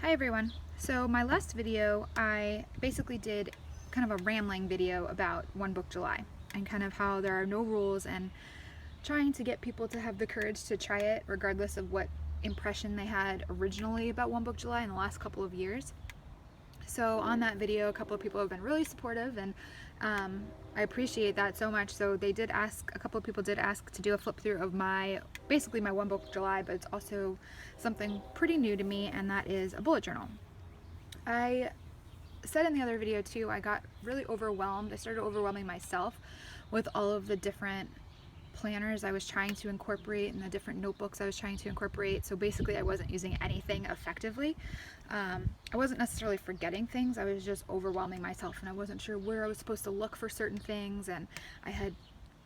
Hi everyone. So my last video, I basically did kind of a rambling video about One Book July and kind of how there are no rules and trying to get people to have the courage to try it regardless of what impression they had originally about One Book July in the last couple of years. So on that video, a couple of people have been really supportive, and I appreciate that so much. So they did ask, a couple of people did ask to do a flip through of basically my One Book July, but it's also something pretty new to me, and that is a bullet journal. I said in the other video too, I got really overwhelmed. I started overwhelming myself with all of the different planners I was trying to incorporate and the different notebooks I was trying to incorporate. So basically I wasn't using anything effectively. I wasn't necessarily forgetting things, I was just overwhelming myself, and I wasn't sure where I was supposed to look for certain things, and I had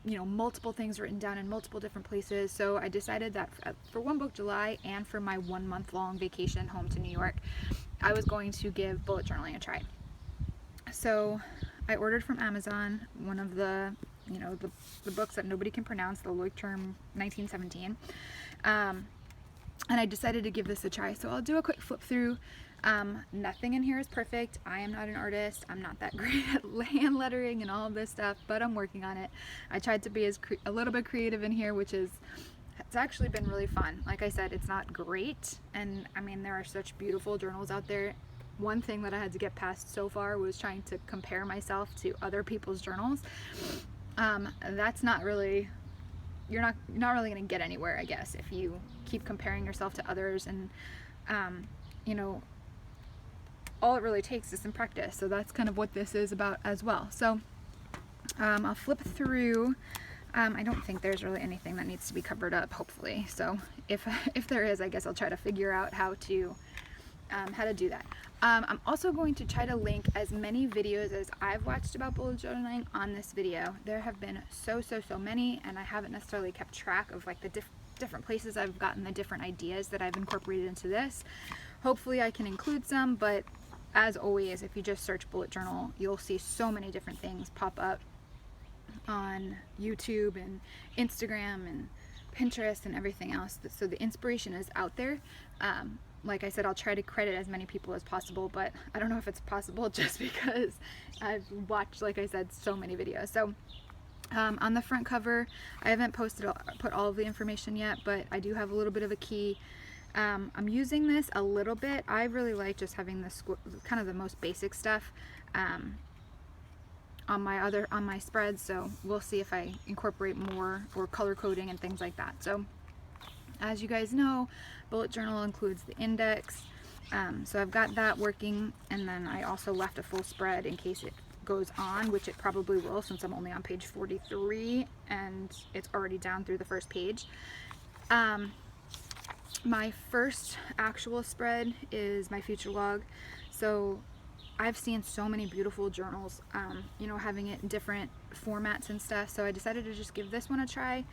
multiple things written down in multiple different places. So I decided that for One Book July and for my 1 month long vacation home to New York, I was going to give bullet journaling a try. So I ordered from Amazon one of the the books that nobody can pronounce, the Leuchtturm 1917, and I decided to give this a try. So I'll do a quick flip through. Nothing in here is perfect. I am not an artist. I'm not that great at hand lettering and all of this stuff, but I'm working on it. I tried to be a little bit creative in here, it's actually been really fun. Like I said, it's not great, and I mean, there are such beautiful journals out there. One thing that I had to get past so far was trying to compare myself to other people's journals. That's not really, you're not really going to get anywhere, I guess, if you keep comparing yourself to others, and all it really takes is some practice. So that's kind of what this is about as well. So I'll flip through. I don't think there's really anything that needs to be covered up, hopefully. So if there is, I guess I'll try to figure out how to do that. I'm also going to try to link as many videos as I've watched about bullet journaling on this video. There have been so many, and I haven't necessarily kept track of like the different places I've gotten the different ideas that I've incorporated into this. Hopefully I can include some, but as always, if you just search bullet journal, you'll see so many different things pop up on YouTube and Instagram and Pinterest and everything else. So the inspiration is out there. Like I said, I'll try to credit as many people as possible, but I don't know if it's possible just because I've watched, like I said, so many videos. So on the front cover, I haven't put all of the information yet, but I do have a little bit of a key. I'm using this a little bit. I really like just having this kind of the most basic stuff on my spreads, so we'll see if I incorporate more or color coding and things like that. So as you guys know, bullet journal includes the index, so I've got that working, and then I also left a full spread in case it goes on, which it probably will since I'm only on page 43 and it's already down through the first page. My first actual spread is my future log. So I've seen so many beautiful journals, having it in different formats and stuff, so I decided to just give this one a try.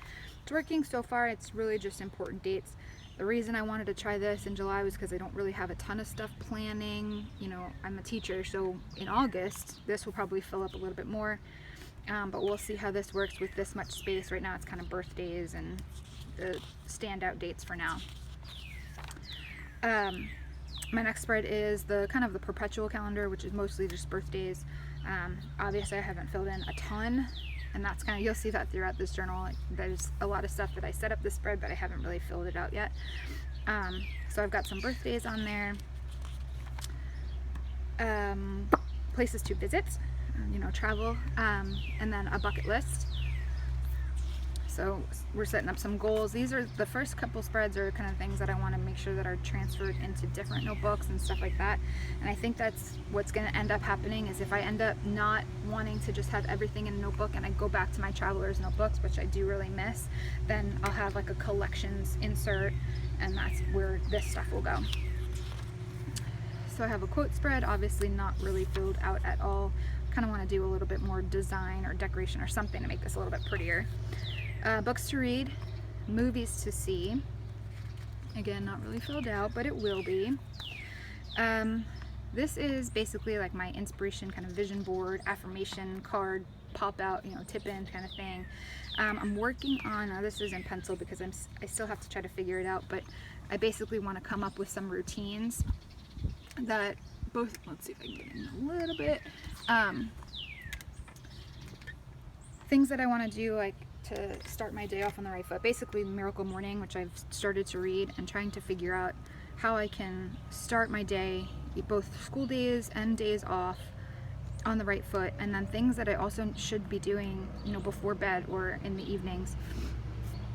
It's working so far. It's really just important dates. The reason I wanted to try this in July was because I don't really have a ton of stuff planning. I'm a teacher, so in August this will probably fill up a little bit more, but we'll see how this works with this much space. Right now it's kind of birthdays and the standout dates for now. My next spread is the kind of the perpetual calendar, which is mostly just birthdays. Obviously I haven't filled in a ton, and that's kind of, you'll see that throughout this journal. There's a lot of stuff that I set up this spread, but I haven't really filled it out yet. So I've got some birthdays on there, places to visit, travel, and then a bucket list. So we're setting up some goals. These are the first couple spreads, are kind of things that I want to make sure that are transferred into different notebooks and stuff like that. And I think that's what's going to end up happening, is if I end up not wanting to just have everything in a notebook and I go back to my traveler's notebooks, which I do really miss, then I'll have like a collections insert, and that's where this stuff will go. So I have a quote spread, obviously not really filled out at all. Kind of want to do a little bit more design or decoration or something to make this a little bit prettier. Books to read, movies to see. Again, not really filled out, but it will be. This is basically like my inspiration kind of vision board, affirmation card, pop out, tip in kind of thing. I'm working on, this is in pencil because I still have to try to figure it out, but I basically want to come up with some routines that both, let's see if I can get in a little bit, things that I want to do, like to start my day off on the right foot. Basically Miracle Morning, which I've started to read, and trying to figure out how I can start my day, both school days and days off, on the right foot. And then things that I also should be doing, you know, before bed or in the evenings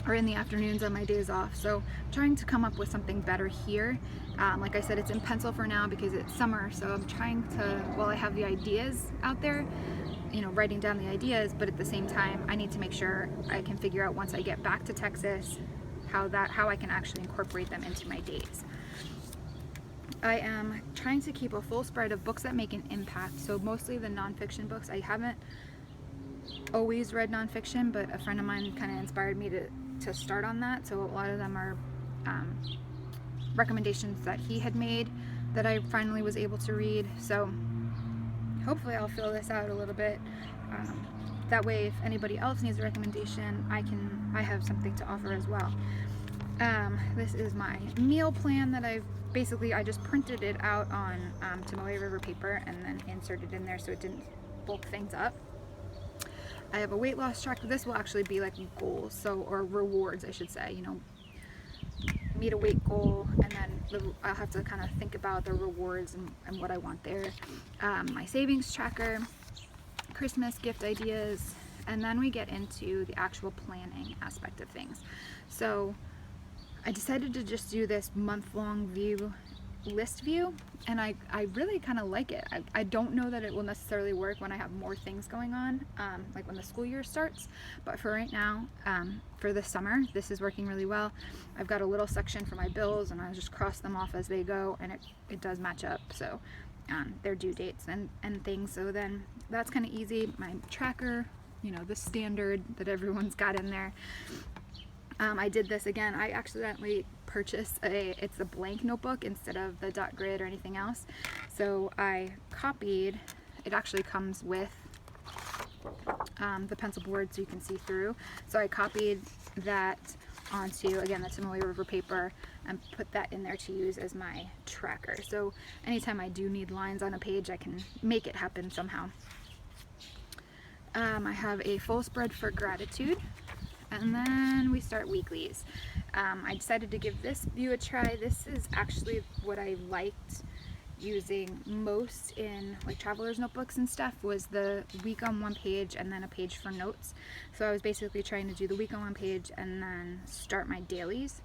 or in the afternoons on my days off. So trying to come up with something better here. Like I said, it's in pencil for now because it's summer, so I'm trying to, while I have the ideas out there, you know, writing down the ideas, but at the same time I need to make sure I can figure out once I get back to Texas how I can actually incorporate them into my days. I am trying to keep a full spread of books that make an impact, so mostly the nonfiction books. I haven't always read nonfiction, but a friend of mine kind of inspired me to start on that, so a lot of them are recommendations that he had made that I finally was able to read. So hopefully I'll fill this out a little bit. That way, if anybody else needs a recommendation, I have something to offer as well. This is my meal plan that I just printed it out on Tomoe River paper and then inserted in there so it didn't bulk things up. I have a weight loss tracker. This will actually be like goals, or rewards, I should say. You know, meet a weight goal, and then I'll have to kind of think about the rewards and what I want there. My savings tracker, Christmas gift ideas, and then we get into the actual planning aspect of things. So I decided to just do this month-long list view, and I really kind of like it. I don't know that it will necessarily work when I have more things going on, like when the school year starts, but for right now, for the summer, this is working really well. I've got a little section for my bills, and I just cross them off as they go, and it does match up, so their due dates and things, so then that's kind of easy. My tracker, you know, the standard that everyone's got in there. I did this again. I accidentally purchased it's a blank notebook instead of the dot grid or anything else. So I copied, it actually comes with the pencil board so you can see through. So I copied that onto, again, the Tomoe River paper and put that in there to use as my tracker. So anytime I do need lines on a page, I can make it happen somehow. I have a full spread for gratitude. And then we start weeklies. I decided to give this view a try. This is actually what I liked using most in like traveler's notebooks and stuff, was the week on one page and then a page for notes. So I was basically trying to do the week on one page and then start my dailies.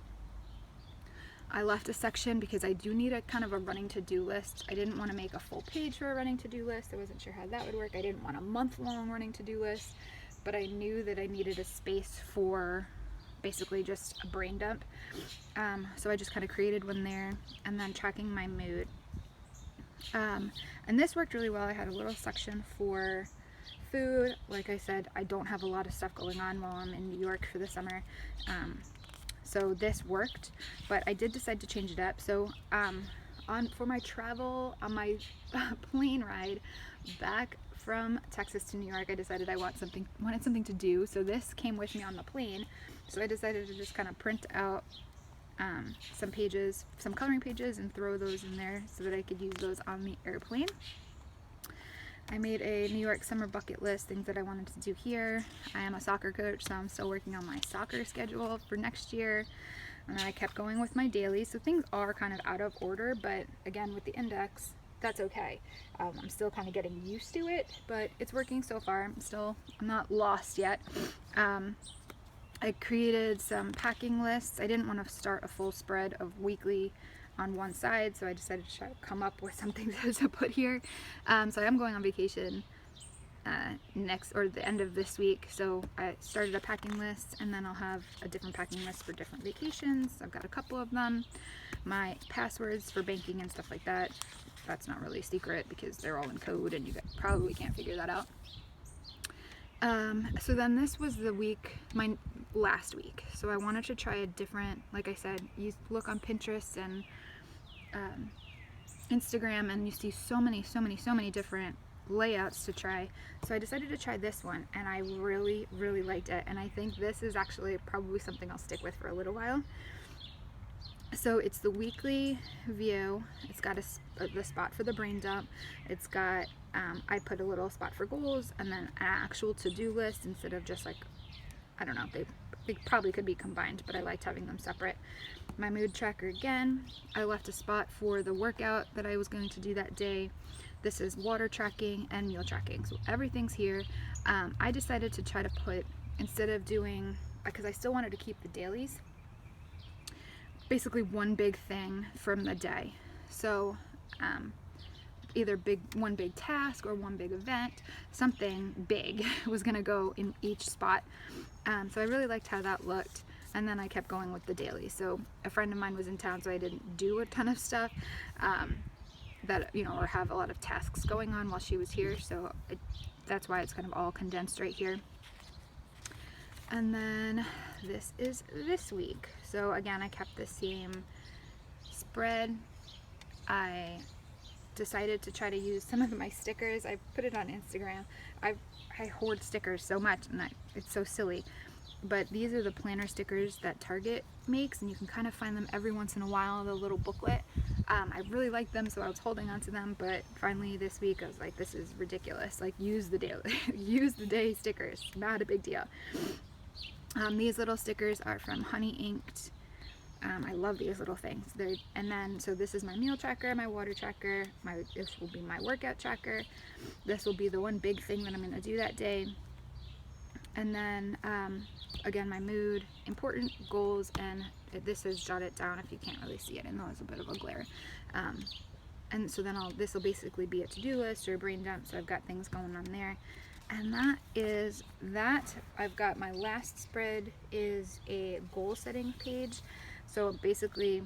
I left a section because I do need a kind of a running to-do list. I didn't want to make a full page for a running to-do list. I wasn't sure how that would work. I didn't want a month-long running to-do list, but I knew that I needed a space for basically just a brain dump. So I just kind of created one there, and then tracking my mood. And this worked really well. I had a little section for food. Like I said, I don't have a lot of stuff going on while I'm in New York for the summer. So this worked, but I did decide to change it up. So for my travel, on my plane ride back from Texas to New York, I decided I wanted something to do. So this came with me on the plane. So I decided to just kind of print out some pages, some coloring pages, and throw those in there so that I could use those on the airplane. I made a New York summer bucket list, things that I wanted to do here. I am a soccer coach, so I'm still working on my soccer schedule for next year. And I kept going with my dailies, so things are kind of out of order, but again, with the index, that's okay. I'm still kind of getting used to it, but it's working so far. I'm not lost yet. I created some packing lists. I didn't want to start a full spread of weekly on one side, so I decided to try to come up with something to put here. So I am going on vacation the end of this week, so I started a packing list, and then I'll have a different packing list for different vacations. I've got a couple of them. My passwords for banking and stuff like that, that's not really a secret because they're all in code and you probably can't figure that out. So then this was my last week. So I wanted to try a different, like I said, you look on Pinterest and Instagram and you see so many different layouts to try. So I decided to try this one, and I really liked it, and I think this is actually probably something I'll stick with for a little while. So it's the weekly view. It's got the spot for the brain dump. It's got, I put a little spot for goals and then an actual to-do list instead of just like, I don't know, they probably could be combined, but I liked having them separate. My mood tracker again. I left a spot for the workout that I was going to do that day. This is water tracking and meal tracking. So everything's here. I decided to try to put, instead of doing, because I still wanted to keep the dailies, basically one big thing from the day. So either one big task or one big event, something big was gonna go in each spot. So I really liked how that looked, and then I kept going with the daily. So a friend of mine was in town, so I didn't do a ton of stuff that, you know, or have a lot of tasks going on while she was here, so that's why it's kind of all condensed right here. And then this is this week. So again, I kept the same spread. I decided to try to use some of my stickers. I put it on Instagram. I hoard stickers so much, and it's so silly. But these are the planner stickers that Target makes, and you can kind of find them every once in a while, the little booklet. I really liked them, so I was holding on to them, but finally this week I was like, this is ridiculous. Like, use the day stickers, not a big deal. These little stickers are from Honey Inked. I love these little things. And then, so this is my meal tracker, my water tracker, this will be my workout tracker. This will be the one big thing that I'm going to do that day. And then, again, my mood, important goals, and this is jot it down if you can't really see it. I know it's a bit of a glare. And so then this will basically be a to-do list or a brain dump, so I've got things going on there. And that is that. I've got my last spread is a goal setting page. So basically,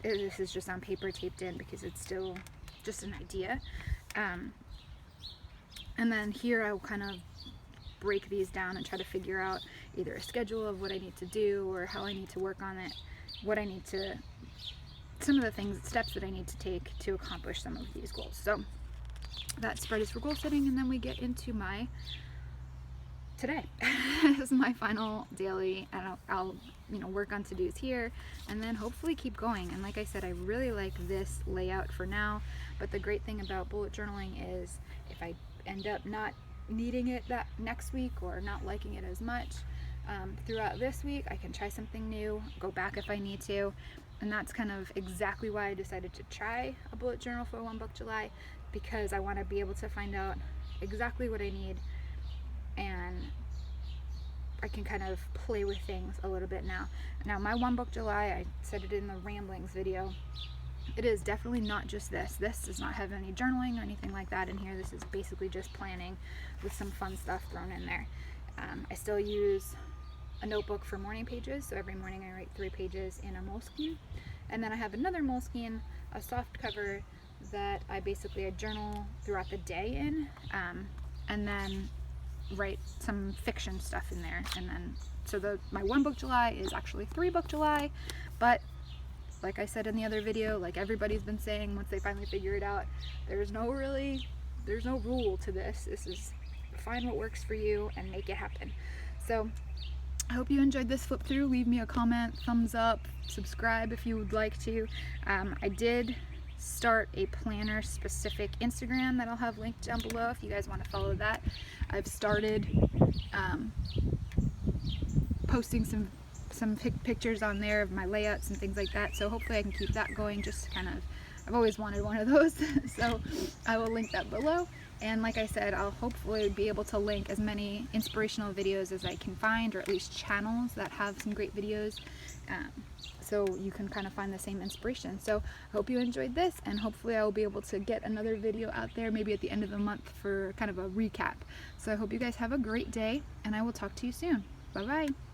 this is just on paper taped in because it's still just an idea. And then here I'll kind of break these down and try to figure out either a schedule of what I need to do or how I need to work on it, some of the steps that I need to take to accomplish some of these goals. So that spread is for goal setting, and then we get into my today. This is my final daily, and I'll work on to-dos here and then hopefully keep going. And like I said, I really like this layout for now, but the great thing about bullet journaling is if I end up not needing it that next week or not liking it as much throughout this week, I can try something new, go back if I need to. And that's kind of exactly why I decided to try a bullet journal for One Book July, because I want to be able to find out exactly what I need, and I can kind of play with things a little bit now. Now, my One Book July, I said it in the ramblings video, it is definitely not just this. This does not have any journaling or anything like that in here. This is basically just planning with some fun stuff thrown in there. I still use a notebook for morning pages, so every morning I write 3 pages in a Moleskine. And then I have another Moleskine, a soft cover, that I journal throughout the day in, and then write some fiction stuff in there. And then, so my One Book July is actually 3 Book July, but like I said in the other video, like everybody's been saying once they finally figure it out, there's no rule to this. This is find what works for you and make it happen. So I hope you enjoyed this flip through. Leave me a comment, thumbs up, subscribe if you would like to. I did start a planner specific Instagram that I'll have linked down below if you guys want to follow that. I've started posting some pictures on there of my layouts and things like that, so hopefully I can keep that going. Just kind of, I've always wanted one of those. So I will link that below, and like I said, I'll hopefully be able to link as many inspirational videos as I can find, or at least channels that have some great videos, so you can kind of find the same inspiration. So I hope you enjoyed this, and hopefully I will be able to get another video out there maybe at the end of the month for kind of a recap. So I hope you guys have a great day, and I will talk to you soon. Bye bye.